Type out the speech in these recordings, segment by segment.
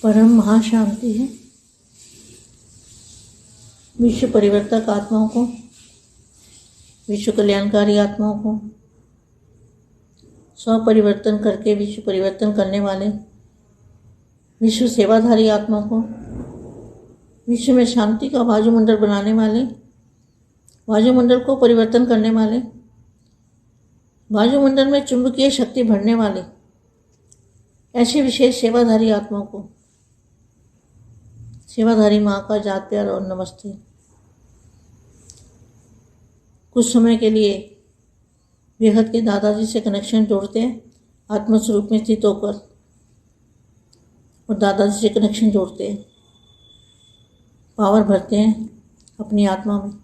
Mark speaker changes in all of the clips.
Speaker 1: परम महाशांति है। विश्व परिवर्तक आत्माओं को, विश्व कल्याणकारी आत्माओं को, स्व परिवर्तन करके विश्व परिवर्तन करने वाले विश्व सेवाधारी आत्माओं को, विश्व में शांति का वायुमंडल बनाने वाले, वायुमंडल को परिवर्तन करने वाले, वायुमंडल में चुंबकीय शक्ति भरने वाले ऐसी विशेष सेवाधारी आत्माओं को सेवाधारी माँ का जात प्यार और नमस्ते। कुछ समय के लिए बेहद के दादाजी से कनेक्शन जोड़ते हैं, आत्मस्वरूप में स्थित होकर, और दादाजी से कनेक्शन जोड़ते हैं, पावर भरते हैं अपनी आत्मा में।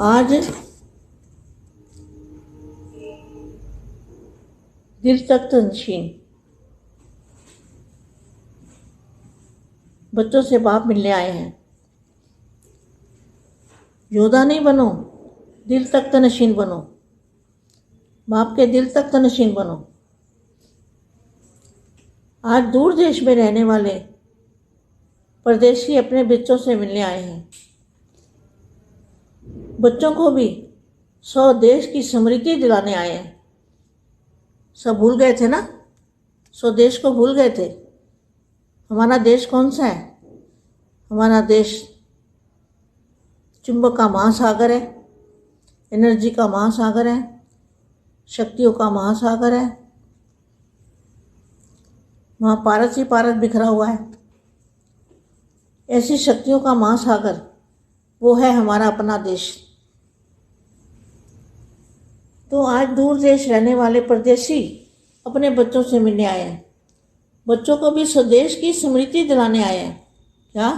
Speaker 1: आज दिल तक तंशीन बच्चों से बाप मिलने आए हैं। योद्धा नहीं बनो, दिल तक तनशीन बनो, बाप के दिल तक तनशीन बनो। आज दूर देश में रहने वाले परदेशी अपने बच्चों से मिलने आए हैं। बच्चों को भी स्वदेश की स्मृति दिलाने आए हैं। सब भूल गए थे ना, स्वदेश को भूल गए थे। हमारा देश कौन सा है? हमारा देश चुंबक का महासागर है, एनर्जी का महासागर है, शक्तियों का महासागर है। वहाँ पारस ही पारस बिखरा हुआ है। ऐसी शक्तियों का महासागर वो है हमारा अपना देश। तो आज दूर देश रहने वाले परदेशी अपने बच्चों से मिलने आए हैं। बच्चों को भी स्वदेश की स्मृति दिलाने आए हैं। क्या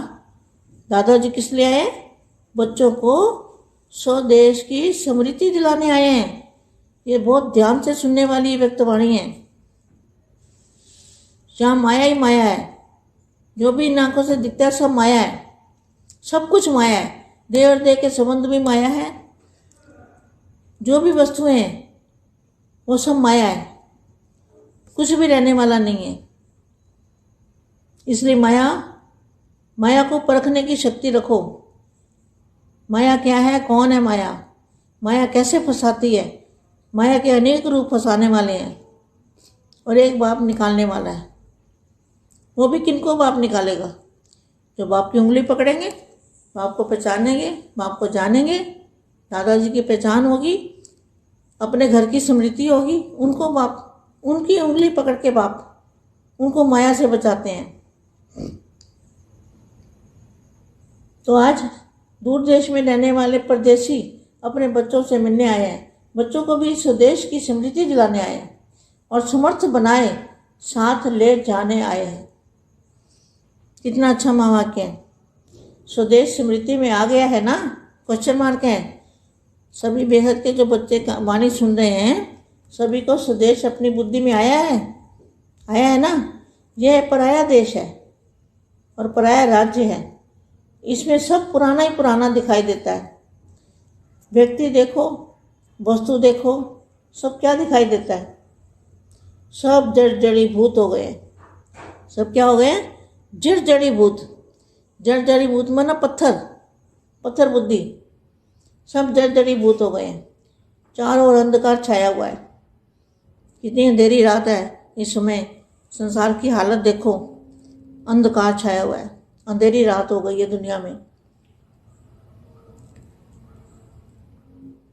Speaker 1: दादाजी किस लिए आए? बच्चों को स्वदेश की स्मृति दिलाने आए हैं। ये बहुत ध्यान से सुनने वाली व्यक्तवाणी है। जहाँ माया ही माया है, जो भी इन आंखों से दिखता है सब माया है, सब कुछ माया है। देह और देह के संबंध भी माया है, जो भी वस्तुएं हैं वो सब माया है, कुछ भी रहने वाला नहीं है। इसलिए माया को परखने की शक्ति रखो। माया क्या है, कौन है माया, माया कैसे फंसाती है। माया के अनेक रूप फंसाने वाले हैं और एक बाप निकालने वाला है। वो भी किनको बाप निकालेगा? जो बाप की उंगली पकड़ेंगे, बाप को पहचानेंगे, बाप को जानेंगे, दादाजी की पहचान होगी, अपने घर की स्मृति होगी, उनको बाप, उनकी उंगली पकड़ के बाप उनको माया से बचाते हैं। तो आज दूर देश में रहने वाले परदेशी अपने बच्चों से मिलने आए हैं। बच्चों को भी स्वदेश की स्मृति दिलाने आए हैं और समर्थ बनाए साथ ले जाने आए हैं। कितना अच्छा महावाक्य है। स्वदेश स्मृति में आ गया है ना, क्वेश्चन मार्क है। सभी बेहद के जो बच्चे वाणी सुन रहे हैं, सभी को स्वदेश अपनी बुद्धि में आया है ना। यह पराया देश है और पराया राज्य है। इसमें सब पुराना ही पुराना दिखाई देता है। व्यक्ति देखो, वस्तु देखो, सब क्या दिखाई देता है? सब जड़ जड़ीभूत हो गए। सब क्या हो गए? जड़ जड़ीभूत। जड़ जड़ीभूत माना पत्थर बुद्धि, सब जड़ जड़ीभूत हो गए। चारों ओर अंधकार छाया हुआ है। कितनी अंधेरी रात है इस समय। संसार की हालत देखो, अंधकार छाया हुआ है, अंधेरी रात हो गई है दुनिया में।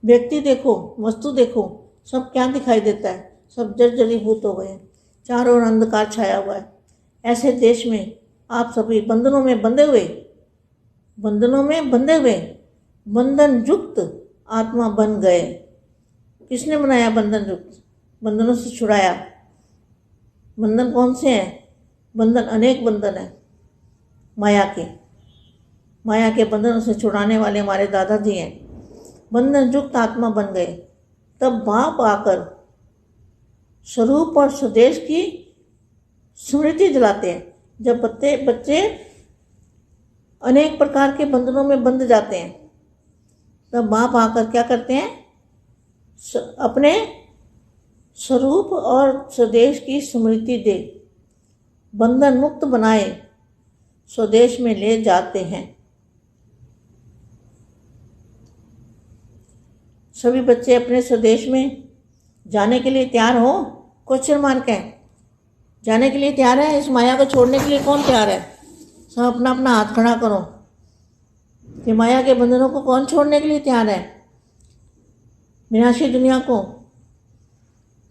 Speaker 1: व्यक्ति देखो, वस्तु देखो, सब क्या दिखाई देता है? सब जड़ जड़ीभूत हो गए, चारों ओर अंधकार छाया हुआ है। ऐसे देश में आप सभी बंधनों में बंधे हुए बंधन युक्त आत्मा बन गए। किसने बनाया बंधन युक्त? बंधनों से छुड़ाया। बंधन कौन से हैं? बंधन अनेक बंधन है माया के बंधनों से छुड़ाने वाले हमारे दादाजी हैं। बंधन युक्त आत्मा बन गए। तब बाप आकर स्वरूप और स्वदेश की स्मृति दिलाते हैं। जब बच्चे अनेक प्रकार के बंधनों में बंध जाते हैं तब बाप आकर क्या करते हैं, अपने स्वरूप और स्वदेश की स्मृति दे, बंधन मुक्त बनाए स्वदेश में ले जाते हैं। सभी बच्चे अपने स्वदेश में जाने के लिए तैयार हो। क्वेश्चन मार्क है, जाने के लिए तैयार है? इस माया को छोड़ने के लिए कौन तैयार है? सब अपना अपना हाथ खड़ा करो कि माया के बंधनों को कौन छोड़ने के लिए तैयार है? विनाशी दुनिया को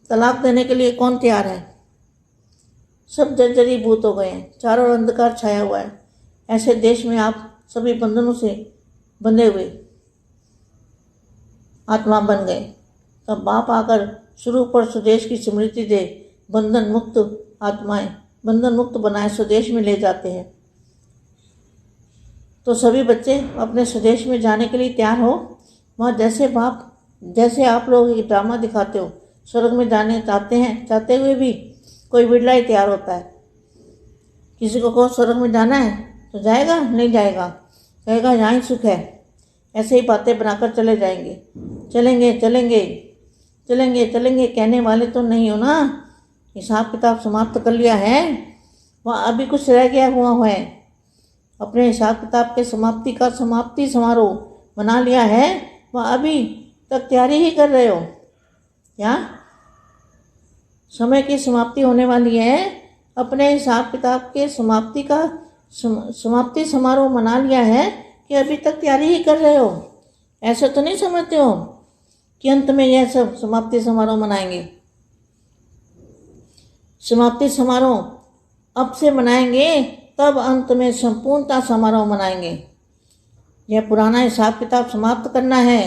Speaker 1: तलाक देने के लिए कौन तैयार है? सब जर्जरीभूत हो गए हैं, चारों ओर अंधकार छाया हुआ है। ऐसे देश में आप सभी बंधनों से बंधे हुए आत्मा बन गए। तब बाप आकर स्वरूप और स्वदेश की स्मृति दे, बंधन मुक्त आत्माएं बंधन मुक्त बनाए स्वदेश में ले जाते हैं। तो सभी बच्चे अपने स्वदेश में जाने के लिए तैयार हो। वहाँ जैसे आप लोग एक ड्रामा दिखाते हो, स्वर्ग में जाने चाहते हैं, चाहते हुए भी कोई बिरला ही तैयार होता है। किसी को कहो स्वर्ग में जाना है तो जाएगा? नहीं जाएगा, कहेगा यहाँ ही सुख है। ऐसे ही बातें बनाकर चले जाएंगे। चलेंगे चलेंगे चलेंगे चलेंगे कहने वाले तो नहीं हो ना। हिसाब किताब समाप्त कर लिया है, वहाँ अभी कुछ रह गया हुआ है। अपने हिसाब किताब के समाप्ति का समाप्ति समारोह मना लिया है, वहाँ अभी तक तैयारी ही कर रहे हो क्या? समय की समाप्ति होने वाली है, अपने हिसाब किताब के समाप्ति का समाप्ति समारोह मना लिया है कि अभी तक तैयारी ही कर रहे हो? ऐसा तो नहीं समझते हो कि अंत में यह सब समाप्ति समारोह मनाएंगे? समाप्ति समारोह अब से मनाएंगे, तब अंत में संपूर्णता समारोह मनाएंगे। यह पुराना हिसाब किताब समाप्त करना है।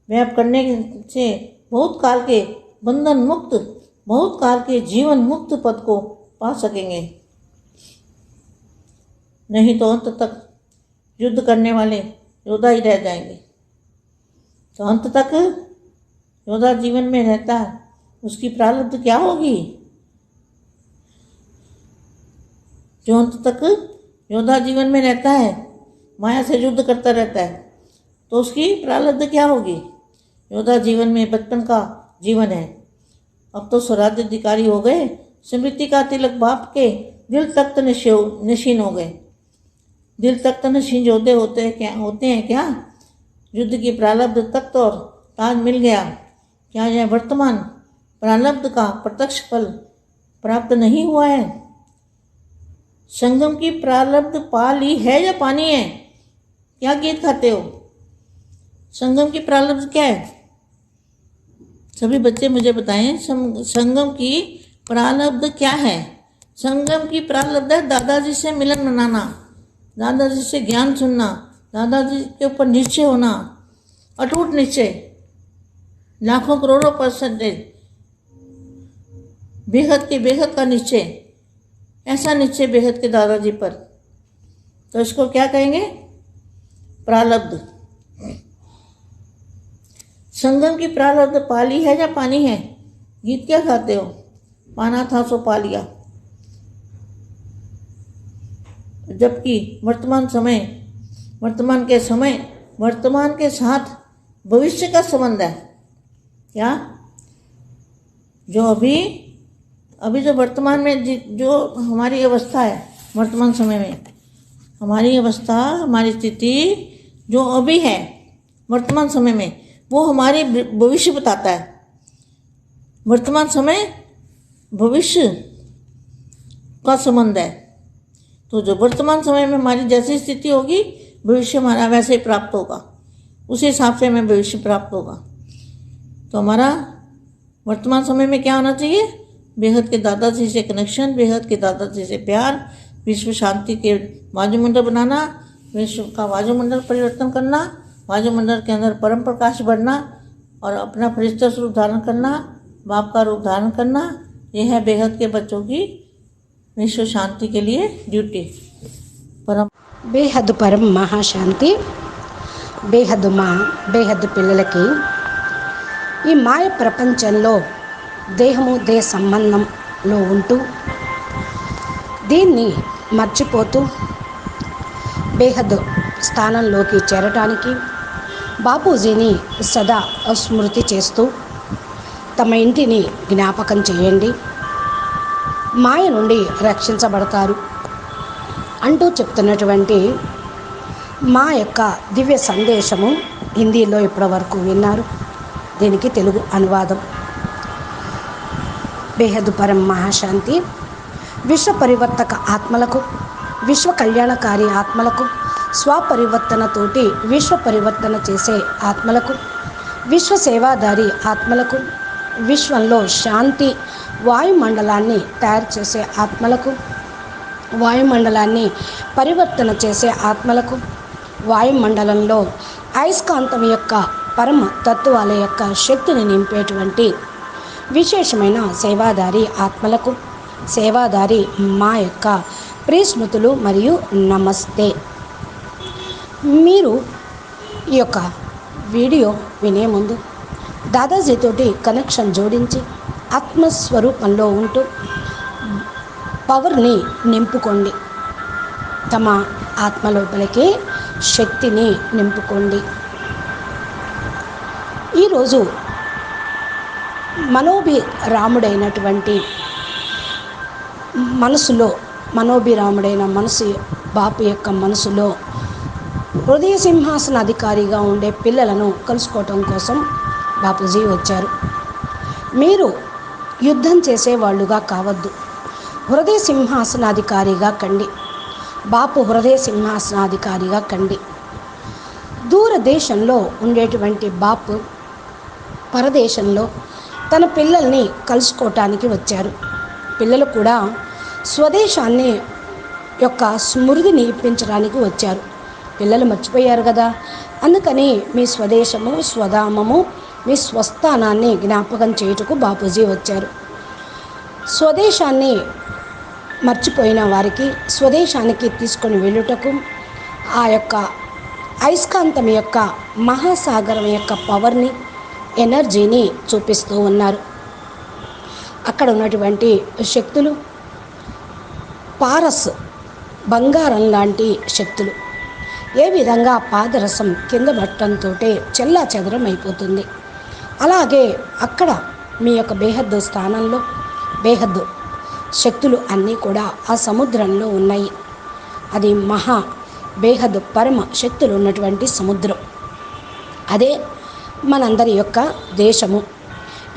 Speaker 1: वह अब करने से बहुत काल के बंधन मुक्त, बहुत काल के जीवन मुक्त पद को पा सकेंगे। नहीं तो अंत तक युद्ध करने वाले योद्धा ही रह जाएंगे। तो अंत तक योद्धा जीवन में रहता है, उसकी प्रारब्ध क्या होगी? जो अंत तक योद्धा जीवन में रहता है, माया से युद्ध करता रहता है, तो उसकी प्रारब्ध क्या होगी? योद्धा जीवन में बचपन का जीवन है। अब तो स्वराज्य अधिकारी हो गए, स्मृति का तिलक बाप के दिल तख्त नशीन हो गए। दिल तख्त नशीन योद्धे होते हैं क्या? युद्ध की प्रारब्ध तख्त और ताज मिल गया, क्या यह वर्तमान प्रारब्ध का प्रत्यक्ष फल प्राप्त नहीं हुआ है? संगम की प्रारब्ध पा ली है या पानी है? क्या गीत खाते हो? संगम की प्रारब्ध क्या है? सभी बच्चे मुझे बताएं, संगम की प्रारब्ध क्या है? संगम की प्रारब्ध है दादाजी से मिलन मनाना, दादाजी से ज्ञान सुनना, दादाजी के ऊपर निश्चय होना, अटूट निश्चय, लाखों करोड़ों %, बेहद का निश्चय, ऐसा निश्चय बेहद के दादाजी पर। तो इसको क्या कहेंगे? प्रारब्ध। संगम की प्रारब्ध पाली है या पानी है? गीत क्या खाते हो? पाना था सो पा लिया। जबकि वर्तमान के साथ भविष्य का संबंध है। क्या? जो अभी जो वर्तमान में जो हमारी अवस्था है, वर्तमान समय में हमारी अवस्था, हमारी स्थिति जो अभी है वर्तमान समय में, वो हमारे भविष्य बताता है। वर्तमान समय भविष्य का संबंध है। तो जो वर्तमान समय में हमारी जैसी स्थिति होगी, भविष्य हमारा वैसे ही प्राप्त होगा, उसी हिसाब से हमें भविष्य प्राप्त होगा। तो हमारा वर्तमान समय में क्या होना चाहिए? बेहद के दादाजी से कनेक्शन, बेहद के दादाजी से प्यार, विश्व शांति के वायुमंडल बनाना, विश्व का वायुमंडल परिवर्तन करना, वायुमंडल के अंदर परम प्रकाश बढ़ना और अपना फरिश्ता रूप धारण करना, बाप का रूप धारण करना, यह है बेहद के बच्चों की विश्व शांति के लिए ड्यूटी। परम
Speaker 2: బేహద్ పరం మహాశాంతి, బేహద్ బేహద్ పిల్లలకి ఈ మాయ ప్రపంచంలో దేహము దేహ సంబంధంలో ఉంటూ దీన్ని మర్చిపోతూ బేహద్ స్థానంలోకి చేరటానికి బాపూజీని సదా స్మృతి చేస్తూ తమ ఇంటిని జ్ఞాపకం చేయండి, మాయ నుండి రక్షించబడతారు అంటూ చెప్తున్నటువంటి మా యొక్క దివ్య సందేశము హిందీలో ఇప్పటివరకు విన్నారు. దీనికి తెలుగు అనువాదం. బేహద్ పరం మహాశాంతి విశ్వ పరివర్తక ఆత్మలకు, విశ్వ కళ్యాణకారి ఆత్మలకు, స్వపరివర్తనతోటి విశ్వ పరివర్తన చేసే ఆత్మలకు, విశ్వ సేవాదారి ఆత్మలకు, విశ్వంలో శాంతి వాయుమండలాన్ని తయారు చేసే ఆత్మలకు, వాయుమండలాన్ని పరివర్తన చేసే ఆత్మలకు, వాయుమండలంలో అయస్కాంతం యొక్క పరమ తత్వాల యొక్క శక్తిని నింపేటువంటి విశేషమైన సేవాదారి ఆత్మలకు, సేవాదారి మా యొక్క ప్రియస్మృతులు మరియు నమస్తే. మీరు ఈ యొక్క వీడియో వినే ముందు దాదాజీతోటి కనెక్షన్ జోడించి ఆత్మస్వరూపంలో ఉంటూ పవర్ని నింపుకోండి. తమ ఆత్మ లోపలికి శక్తిని నింపుకోండి. ఈరోజు మనోభిరాముడైనటువంటి మనసులో, మనోభిరాముడైన మనసు బాపు యొక్క మనసులో హృదయ సింహాసన అధికారిగా ఉండే పిల్లలను కలుసుకోవటం కోసం బాపూజీ వచ్చారు. మీరు యుద్ధం చేసేవాళ్ళుగా కావద్దు, హృదయ సింహాసనాధికారిగా కండి. బాపు హృదయ సింహాసనాధికారిగా కండి. దూరదేశంలో ఉండేటువంటి బాపు పరదేశంలో తన పిల్లల్ని కలుసుకోవటానికి వచ్చారు. పిల్లలు కూడా స్వదేశాన్ని యొక్క స్మృతిని ఇప్పించడానికి వచ్చారు. పిల్లలు మర్చిపోయారు కదా, అందుకని మీ స్వదేశము, స్వధామము, మీ స్వస్థానాన్ని జ్ఞాపకం చేయుటకు బాపూజీ వచ్చారు. స్వదేశాన్ని మర్చిపోయిన వారికి స్వదేశానికి తీసుకొని వెళ్ళుటకు ఆ యొక్క అయస్కాంతం యొక్క మహాసాగరం యొక్క పవర్ని, ఎనర్జీని చూపిస్తూ ఉన్నారు. అక్కడ ఉన్నటువంటి శక్తులు పారస్, బంగారం లాంటి శక్తులు. ఏ విధంగా పాదరసం కింద పట్టడంతో చెల్లా చెదరం అయిపోతుంది, అలాగే అక్కడ మీ యొక్క బేహద్దు స్థానంలో బేహద్దు శక్తులు అన్నీ కూడా ఆ సముద్రంలో ఉన్నాయి. అది మహా బేహద్దు పరమ శక్తులు ఉన్నటువంటి సముద్రం. అదే మనందరి యొక్క దేశము.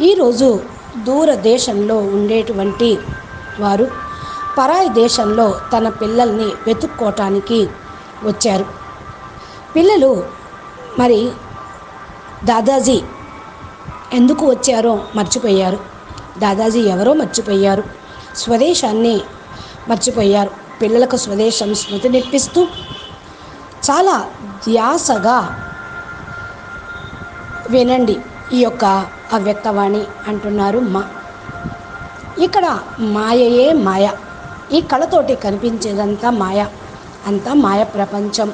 Speaker 2: ఈరోజు దూరదేశంలో ఉండేటువంటి వారు పరాయి దేశంలో తన పిల్లల్ని వెతుక్కోవటానికి వచ్చారు. పిల్లలు మరి దాదాజీ ఎందుకు వచ్చారో మర్చిపోయారు. దాదాజీ ఎవరో మర్చిపోయారు. స్వదేశాన్ని మర్చిపోయారు. పిల్లలకు స్వదేశం స్మృతి నేర్పిస్తూ చాలా ధ్యాసగా వినండి ఈ యొక్క అవ్యక్తవాణి అంటున్నారు మా. ఇక్కడ మాయయే మాయ. ఈ కళతోటి కనిపించేదంతా మాయ, అంతా మాయ ప్రపంచం.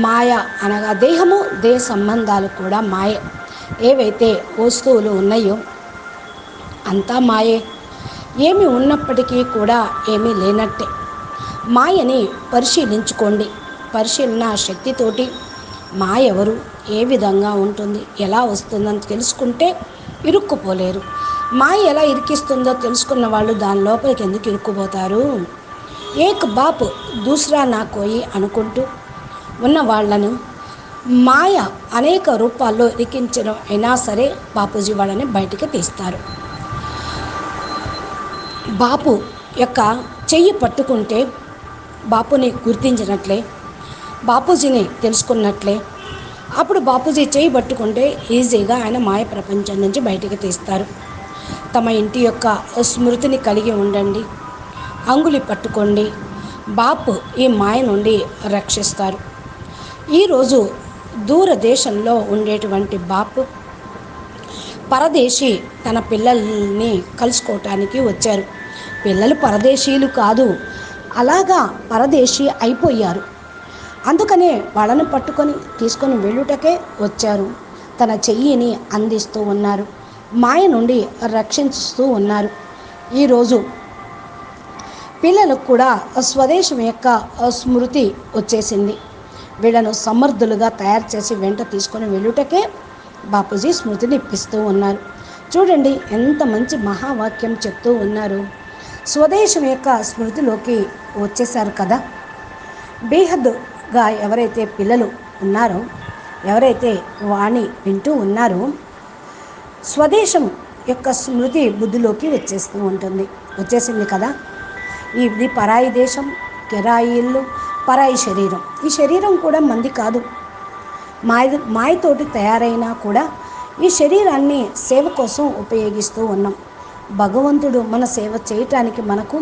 Speaker 2: మాయ అనగా దేహము, దేహ సంబంధాలు కూడా మాయే. ఏవైతే వస్తువులు ఉన్నాయో అంతా మాయే. ఏమి ఉన్నప్పటికీ కూడా ఏమీ లేనట్టే. మాయని పరిశీలించుకోండి. పరిశీలన శక్తితోటి మాయ ఎవరు, ఏ విధంగా ఉంటుంది, ఎలా వస్తుందని తెలుసుకుంటే ఇరుక్కుపోలేరు. మాయ ఎలా ఇరికిస్తుందో తెలుసుకున్న వాళ్ళు దాని లోపలికి ఎందుకు ఇరుక్కుపోతారు? ఏక్ బాప్ దూసరా నా కోయి అనుకుంటూ ఉన్న వాళ్ళను మాయ అనేక రూపాల్లో ఇరికించడం అయినా సరే బాపూజీ వాళ్ళని బయటికి తీస్తారు. బాపు యొక్క చెయ్యి పట్టుకుంటే బాపుని గుర్తించినట్లే, బాపూజీని తెలుసుకున్నట్లే. అప్పుడు బాపూజీ చెయ్యి పట్టుకుంటే ఈజీగా ఆయన మాయ ప్రపంచం నుంచి బయటికి తీస్తారు. తమ ఇంటి యొక్క స్మృతిని కలిగి ఉండండి. అంగుళి పట్టుకోండి. బాపు ఈ మాయ నుండి రక్షిస్తారు. ఈరోజు దూరదేశంలో ఉండేటువంటి బాపు పరదేశీ తన పిల్లల్ని కలుసుకోవటానికి వచ్చారు. పిల్లలు పరదేశీయులు కాదు, అలాగా పరదేశీ అయిపోయారు. అందుకనే వాళ్ళని పట్టుకొని తీసుకొని వెళ్ళుటకే వచ్చారు. తన చెయ్యిని అందిస్తూ ఉన్నారు, మాయ నుండి రక్షిస్తూ ఉన్నారు. ఈరోజు పిల్లలకు కూడా స్వదేశం యొక్క స్మృతి వచ్చేసింది. వీళ్ళను సమర్థులుగా తయారు చేసి వెంట తీసుకొని వెళ్ళుటకే బాపూజీ స్మృతిని ఇప్పిస్తూ ఉన్నారు. చూడండి ఎంత మంచి మహావాక్యం చెప్తూ ఉన్నారు. స్వదేశం యొక్క స్మృతిలోకి వచ్చేసారు కదా. బేహద్దుగా ఎవరైతే పిల్లలు ఉన్నారో, ఎవరైతే వాణి వింటూ ఉన్నారో, స్వదేశం యొక్క స్మృతి బుద్ధిలోకి వచ్చేసింది కదా. ఇది పరాయి దేశం, కిరాయి ఇల్లు, పరాయి శరీరం. ఈ శరీరం కూడా మంది కాదు, మాయతోటి తయారైనా కూడా ఈ శరీరాన్ని సేవ కోసం ఉపయోగిస్తూ ఉన్నాం. భగవంతుడు మన సేవ చేయటానికి మనకు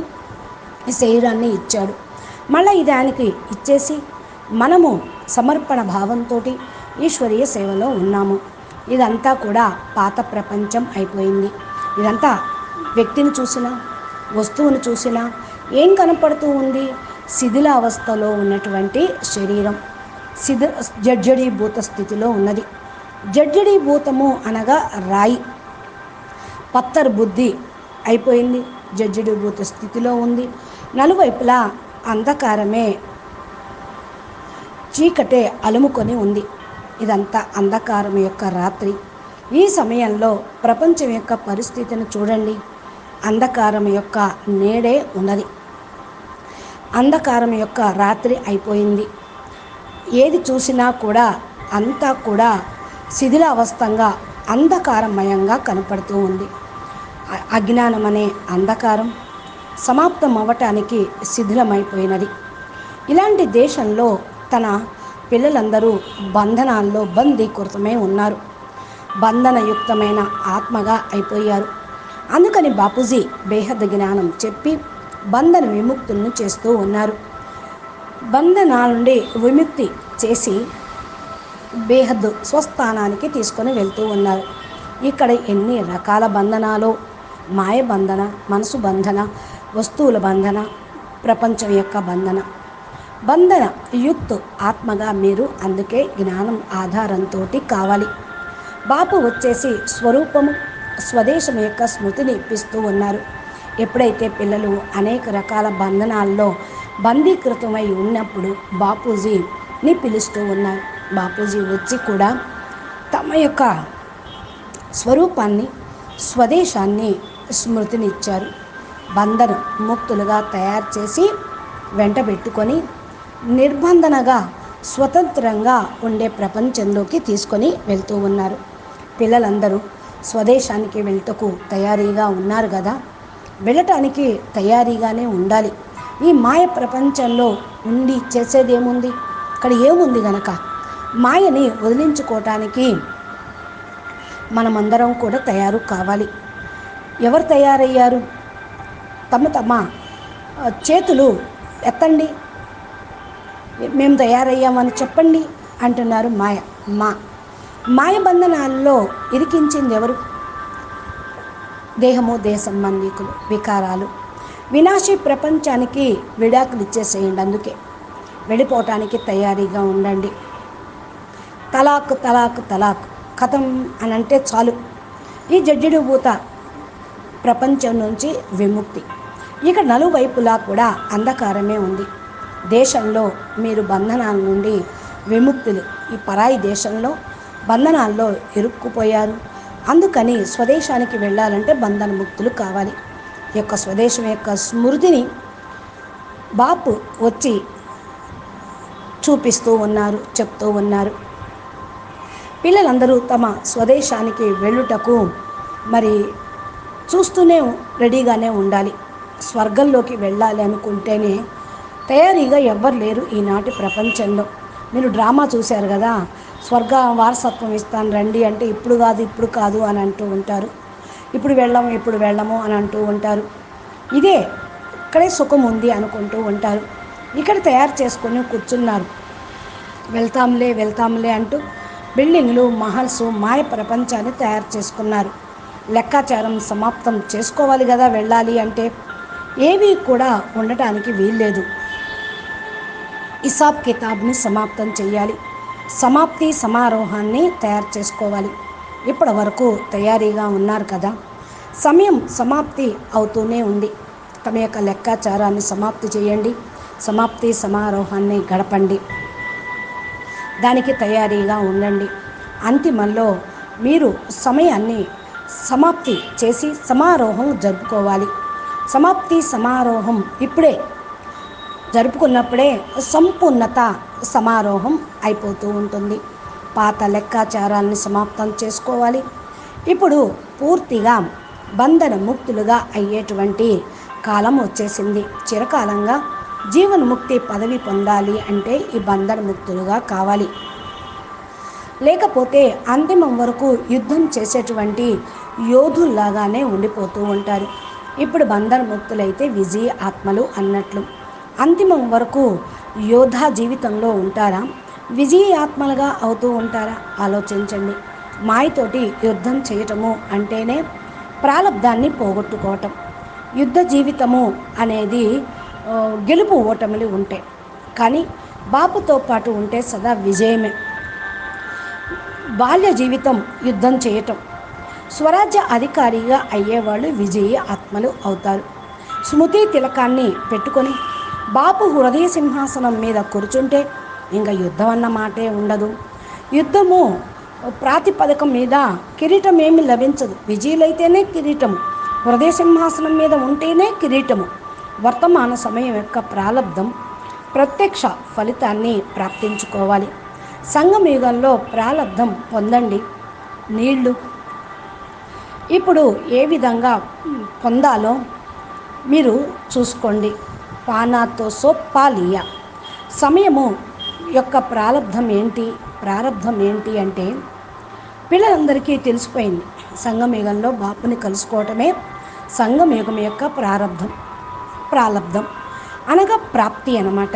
Speaker 2: ఈ శరీరాన్ని ఇచ్చాడు. మళ్ళీ ఇది ఆయనకి ఇచ్చేసి మనము సమర్పణ భావంతో ఈశ్వరీయ సేవలో ఉన్నాము. ఇదంతా కూడా పాత ప్రపంచం అయిపోయింది. ఇదంతా వ్యక్తిని చూసినా, వస్తువును చూసినా ఏం కనపడుతూ ఉంది? శిథిలావస్థలో ఉన్నటువంటి శరీరం జడ్జడీభూత స్థితిలో ఉన్నది. జడ్జడీభూతము అనగా రాయి, పత్తర్ బుద్ధి అయిపోయింది, జడ్జడీభూత స్థితిలో ఉంది. నలువైపులా అంధకారమే, చీకటే అలుముకొని ఉంది. ఇదంతా అంధకారం యొక్క రాత్రి. ఈ సమయంలో ప్రపంచం యొక్క పరిస్థితిని చూడండి. అంధకారం యొక్క నీడే ఉన్నది. అంధకారం యొక్క రాత్రి అయిపోయింది. ఏది చూసినా కూడా అంతా కూడా శిథిలావస్థంగా అంధకారమయంగా కనపడుతూ ఉంది. అజ్ఞానం అనే అంధకారం సమాప్తం అవ్వటానికి శిథిలమైపోయినది. ఇలాంటి దేశంలో తన పిల్లలందరూ బంధనాల్లో బందీకృతమై ఉన్నారు. బంధనయుక్తమైన ఆత్మగా అయిపోయారు. అందుకని బాపూజీ బేహద్ జ్ఞానం చెప్పి బంధన విముక్తులను చేస్తూ ఉన్నారు. బంధనాల నుండి విముక్తి చేసి బేహద్ స్వస్థానానికి తీసుకొని వెళ్తూ ఉన్నారు. ఇక్కడ ఎన్ని రకాల బంధనాలు, మాయ బంధన, మనసు బంధన, వస్తువుల బంధన, ప్రపంచం యొక్క బంధన యుక్త్ ఆత్మగా మీరు అందుకే జ్ఞానం ఆధారంతో కావాలి. బాపు వచ్చేసి స్వరూపము స్వదేశం యొక్క స్మృతిని ఇప్పిస్తూ ఉన్నారు. ఎప్పుడైతే పిల్లలు అనేక రకాల బంధనాల్లో బందీకృతమై ఉన్నప్పుడు బాపూజీని పిలుస్తూ ఉన్నారు. బాపూజీ వచ్చి కూడా తమ యొక్క స్వరూపాన్ని, స్వదేశాన్ని స్మృతినిచ్చారు. బంధన ముక్తులుగా తయారు చేసి వెంట పెట్టుకొని నిర్బంధనగా స్వతంత్రంగా ఉండే ప్రపంచంలోకి తీసుకొని వెళ్తూ ఉన్నారు. పిల్లలందరూ స్వదేశానికి వెళ్తకు తయారీగా ఉన్నారు కదా. వెళ్ళటానికి తయారీగానే ఉండాలి. ఈ మాయ ప్రపంచంలో ఉండి చేసేదేముంది? ఇక్కడ ఏముంది గనక మాయని వదిలించుకోవటానికి మనమందరం కూడా తయారు కావాలి. ఎవరు తయారయ్యారు? తమ చేతులు ఎత్తండి, మేము తయారయ్యామని చెప్పండి అంటున్నారు. మాయ బంధనాల్లో ఇరికించింది ఎవరు? దేహము, దేహ సంబంధికులు, వికారాలు. వినాశీ ప్రపంచానికి విడాకులు ఇచ్చేసేయండి. అందుకే వెళ్ళిపోవటానికి తయారీగా ఉండండి. తలాక్ తలాక్ తలాక్ కథం అని అంటే చాలు. ఈ జడ్జిడుభూత ప్రపంచం నుంచి విముక్తి. ఇక నలువైపులా కూడా అంధకారమే ఉంది. దేశంలో మీరు బంధనాల నుండి విముక్తులు. ఈ పరాయి దేశంలో బంధనాల్లో ఇరుక్కుపోయారు. అందుకని స్వదేశానికి వెళ్ళాలంటే బంధన ముక్తులు కావాలి. ఈ యొక్క స్వదేశం యొక్క స్మృతిని బాపు వచ్చి చూపిస్తూ ఉన్నారు, చెప్తూ ఉన్నారు. పిల్లలందరూ తమ స్వదేశానికి వెళ్ళుటకు మరి చూస్తూనే రెడీగానే ఉండాలి. స్వర్గంలోకి వెళ్ళాలి అనుకుంటేనే తయారీగా ఎవ్వరు లేరు ఈనాటి ప్రపంచంలో. మీరు డ్రామా చూశారు కదా, స్వర్గ వారసత్వం ఇస్తాను రండి అంటే ఇప్పుడు కాదు అని అంటూ ఉంటారు. ఇప్పుడు వెళ్ళము అని అంటూ ఉంటారు. ఇక్కడే సుఖం ఉంది అనుకుంటూ ఉంటారు. ఇక్కడ తయారు చేసుకొని కూర్చున్నారు. వెళ్తాంలే అంటూ బిల్డింగ్లు, మహల్స్, మాయ ప్రపంచాన్ని తయారు చేసుకున్నారు. లెక్కాచారం సమాప్తం చేసుకోవాలి కదా. వెళ్ళాలి అంటే ఏవి కూడా ఉండటానికి వీల్లేదు. హిసాబ్ కితాబ్ని సమాప్తం చేయాలి. సమాప్తి సమారోహాన్ని తయారు చేసుకోవాలి. ఇప్పటి వరకు తయారీగా ఉన్నారు కదా. సమయం సమాప్తి అవుతూనే ఉంది. తమ యొక్క లెక్కాచారాన్ని సమాప్తి చేయండి. సమాప్తి సమారోహాన్ని గడపండి. దానికి తయారీగా ఉండండి. అంతిమంలో మీరు సమయాన్ని సమాప్తి చేసి సమారోహం జరుపుకోవాలి. సమాప్తి సమారోహం ఇప్పుడే జరుపుకున్నప్పుడే సంపూర్ణత సమారోహం అయిపోతూ ఉంటుంది. పాత లెక్కాచారాన్ని సమాప్తం చేసుకోవాలి. ఇప్పుడు పూర్తిగా బంధన ముక్తులుగా అయ్యేటువంటి కాలం వచ్చేసింది. చిరకాలంగా జీవన్ముక్తి పదవి పొందాలి అంటే ఈ బంధన ముక్తులుగా కావాలి. లేకపోతే అంతిమం వరకు యుద్ధం చేసేటువంటి యోధుల్లాగానే ఉండిపోతూ ఉంటారు. ఇప్పుడు బంధన ముక్తులైతే విజయ ఆత్మలు అన్నట్లు. అంతిమం వరకు యోధా జీవితంలో ఉంటారా, విజయ ఆత్మలుగా అవుతూ ఉంటారా? ఆలోచించండి. మాయతోటి యుద్ధం చేయటము అంటేనే ప్రాలబ్ధాన్ని పోగొట్టుకోవటం. యుద్ధ జీవితము అనేది గెలుపు ఓటములు ఉంటాయి, కానీ బాపుతో పాటు ఉంటే సదా విజయమే. బాల్య జీవితం యుద్ధం చేయటం, స్వరాజ్య అధికారిగా అయ్యేవాళ్ళు విజయీ ఆత్మలు అవుతారు. స్మృతి తిలకాన్ని పెట్టుకొని బాపు హృదయ సింహాసనం మీద కూర్చుంటే ఇంకా యుద్ధం అన్న మాటే ఉండదు. యుద్ధము ప్రాతిపదికం మీద కిరీటం ఏమి లభించదు. విజయులైతేనే కిరీటము, హృదయ సింహాసనం మీద ఉంటేనే కిరీటము. వర్తమాన సమయం యొక్క ప్రాలబ్ధం ప్రత్యక్ష ఫలితాన్ని ప్రాప్తించుకోవాలి. సంగమయుగంలో ప్రాలబ్ధం పొందండి. నీళ్లు ఇప్పుడు ఏ విధంగా పొందాలో మీరు చూసుకోండి. పానాతో సోప్పాలియ సమయము యొక్క ప్రారంధం ఏంటి అంటే పిల్లలందరికీ తెలిసిపోయింది. సంగమయుగంలో బాపుని కలుసుకోవటమే సంగమయుగం యొక్క ప్రారంధం అనగా ప్రాప్తి అన్నమాట.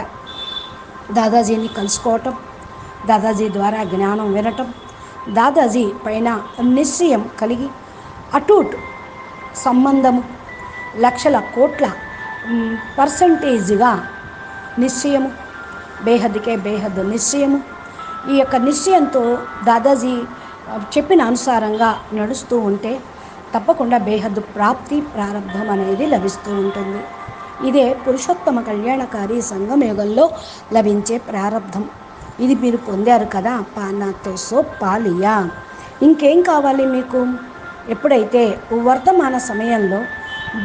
Speaker 2: దాదాజీని కలుసుకోవటం, దాదాజీ ద్వారా జ్ఞానం వినటం, దాదాజీ పైన నిశ్చయం కలిగి అటూట్ సంబంధము, లక్షల కోట్ల పర్సంటేజ్గా నిశ్చయము, బేహద్కే బేహద్ నిశ్చయము. ఈ యొక్క నిశ్చయంతో దాదాజీ చెప్పిన అనుసారంగా నడుస్తూ ఉంటే తప్పకుండా బేహద్ ప్రాప్తి ప్రారంభం అనేది లభిస్తూ ఉంటుంది. ఇదే పురుషోత్తమ కళ్యాణకారి సంగమయుగంలో లభించే ప్రారంధం. ఇది మీరు పొందారు కదా. పానాతో సోప్పాలియా. ఇంకేం కావాలి మీకు? ఎప్పుడైతే వర్తమాన సమయంలో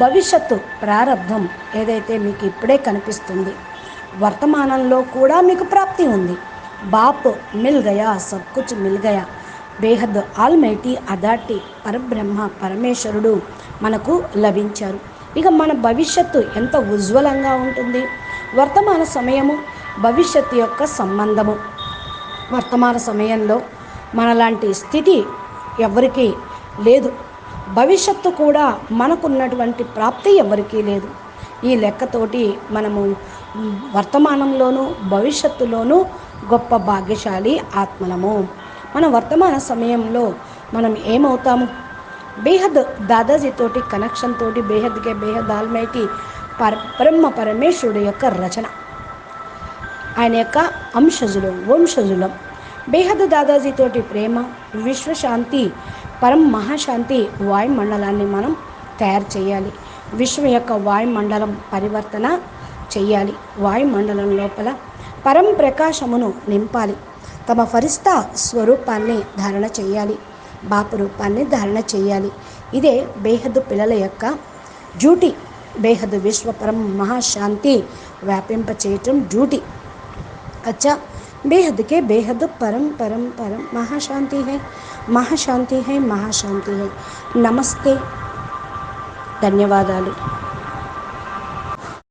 Speaker 2: భవిష్యత్తు ప్రారంధం ఏదైతే మీకు ఇప్పుడే కనిపిస్తుంది, వర్తమానంలో కూడా మీకు ప్రాప్తి ఉంది. బాప్ మిల్ గయా, సబ్ కుచ్ మిల్ గయా. బేహద్ ఆల్మైటీ అథారిటీ పరబ్రహ్మ పరమేశ్వరుడు మనకు లభించారు. ఇక మన భవిష్యత్తు ఎంత ఉజ్వలంగా ఉంటుంది. వర్తమాన సమయము భవిష్యత్తు యొక్క సంబంధము. వర్తమాన సమయంలో మనలాంటి స్థితి ఎవరికీ లేదు. భవిష్యత్తు కూడా మనకున్నటువంటి ప్రాప్తి ఎవరికీ లేదు. ఈ లెక్కతోటి మనము వర్తమానంలోనూ భవిష్యత్తులోనూ గొప్ప భాగ్యశాలి ఆత్మలము. మన వర్తమాన సమయంలో మనం ఏమవుతాము? బేహద్ దాదాజీతోటి కనెక్షన్ తోటి బేహద్కే బేహద్ ఆల్మైటీ బ్రహ్మ పరమేశ్వరుడు యొక్క రచన, ఆయన యొక్క వంశజులం. బేహద్ దాదాజీతోటి ప్రేమ, విశ్వశాంతి, పరం మహాశాంతి వాయుమండలాన్ని మనం తయారు చేయాలి. విశ్వం యొక్క వాయుమండలం పరివర్తన చేయాలి. వాయుమండలం లోపల పరం ప్రకాశమును నింపాలి. తమ ఫరిస్తా స్వరూపాన్ని ధారణ చేయాలి. బాపు రూపాన్ని ధారణ చేయాలి. ఇదే బేహద్ పిల్లల యొక్క డ్యూటీ. బేహద్ విశ్వపరం మహాశాంతి వ్యాపింపచేయటం డ్యూటీ. अच्छा, बेहद के बेहद परम परम परम महाशांति है, महाशांति है, महाशांति है. नमस्ते, ధన్యవాదాలు.